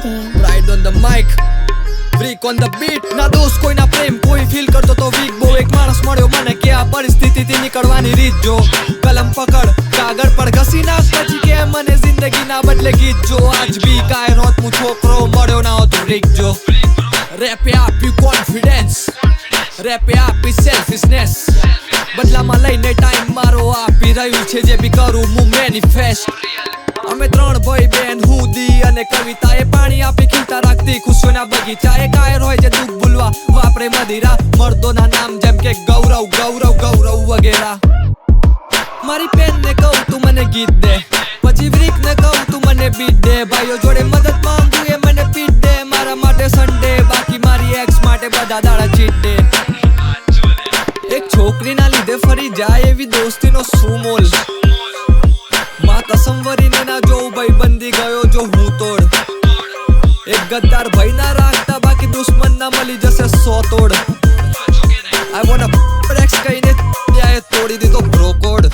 recording. Pride on the mic, freak on the beat. ના દોસ્ત કોઈના પ્રેમ કોઈ ફીલ કરતો તો વીક. બહુ એક માણસ મળ્યો મને કે આ પરિસ્થિતિથી નીકળવાની રીત જો. કલમ પકડ કાગળ પર ઘસી નાખ પછી કે મને જિંદગીના બદલે ગીત જો. આજ બી કાય રોત હું છોકરો મળ્યો ના હોતો રીક જો. રેપે આપ્યું કોન્ફિડન્સ, રેપે આપી સેલ્ફિશનેસ. બદલામાં લઈને ટાઈમ મારો આપી રહ્યું છે જે બી કરું હું મેનિફેસ્ટ. અમે ત્રણ ભાઈ બેન હું દી અને કવિતા એ પાણી આપી ખીલતા રાખતી ખુશીઓના બગીચા. એ કાયર હોય જે દુઃખ ભૂલવા વાપરે મદિરા. મર્દોના નામ જેમ કે ગૌરવ ગૌરવ ગૌરવ વગેરા. મારી બેન ને કહું તું મને ગીત દે, પછી વ્રીક ને કહું તું મને બીટ દે. ભાઈઓ જોડે મદદ માંગુ એ મને પીટ દે. મારા માટે સન્ડે બાકી મારી એક્સ માટે બધા દાડા ચીટ દે. એક છોકરીના લીધે ફરી જાય એવી દોસ્તીનો શું મોલ. માં કસમ વરીને ના જોઉં ભાઈ બંધી ગયો જો હું તોડ. એક ગદ્દાર ભાઈ ના રાખતા બાકી દુશ્મન ના મળી જશે 100 તોડ. આઈ વોન્ટ એક્સ કહીને ત્યાંએ તોડી દીધો બ્રોકોડ.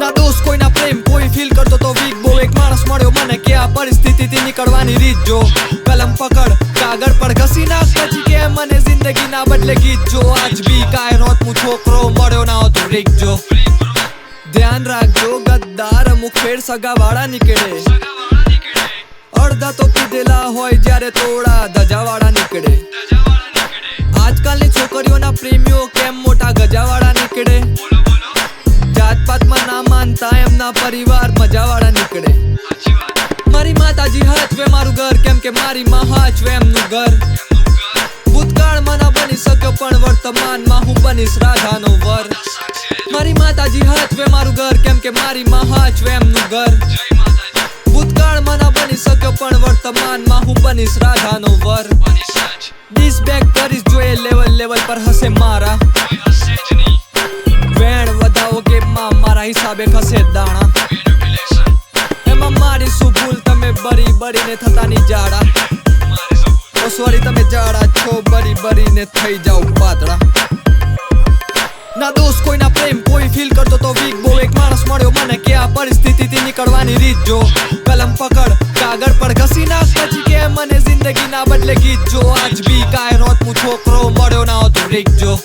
ના દોસ્ત કોઈના પ્રેમ કોઈ ફીલ કરતો તો વીક. બહુ એક માણસ મળ્યો મને કે આ પરિસ્થિતિથી નીકળવાની રીત જો. કલમ પકડ કાગળ પર ઘસી નાખ પછી કે મને જિંદગીના બદલે ગીત જો. આજ બી કાય રોત હું છોકરો મળ્યો ના હોતો રીક જો. ધ્યાન રાખજો ગદ્દાર અમુક ફેર સગાવાળા નીકળે. અડધા તો પીધેલા હોય જ્યારે તોડા ધજાવાળા નીકળે. આજકાલની છોકરીઓના પ્રેમીઓ કેમ મોટા ગજાવાળા નીકળે. જાતપાતમાં ના માનતા એમના પરિવાર મજાવાળા નીકળે. મારી માતાજી હાચવે મારું ઘર કેમ કે મારી માં હાચવે એમનું ઘર. ભૂતકાળમાં ના બની શક્યો પણ વર્તમાનમાં હું બનીશ રાધાનો વર. મારી માતાજી હાચવે મારું ઘર કેમ કે મારી માં હાચવે એમનું ઘર. ભૂતકાળમાં ના બની શક્યો પણ વર્તમાનમાં હું બનીશ રાધાનો વર. ડીશ બેક કરીશ જો એ લેવલ પર હશે મારા. વેણ વધાવો ગેમમાં મારા હિસાબે ખસે દાણા. એમાં મારી શું ભૂલ તમે બરીને થતાની જાડા. ઓ સોરી તમે જાડા છો બરીને થઈ જાવ પાતળા. ના દોસ્ત કોઈના પ્રેમ કોઈ ફીલ કરતો તો વીક. બહુ એક માણસ મળ્યો મને કે આ પરિસ્થિતિથી નીકળવાની રીત જો. કલમ પકડ કાગળ પર ઘસી નાખ પછી કે મને જિંદગીના બદલે ગીત જો. આજ બી કાય રોત હું છોકરો મળ્યો ના હોતો રીક જો.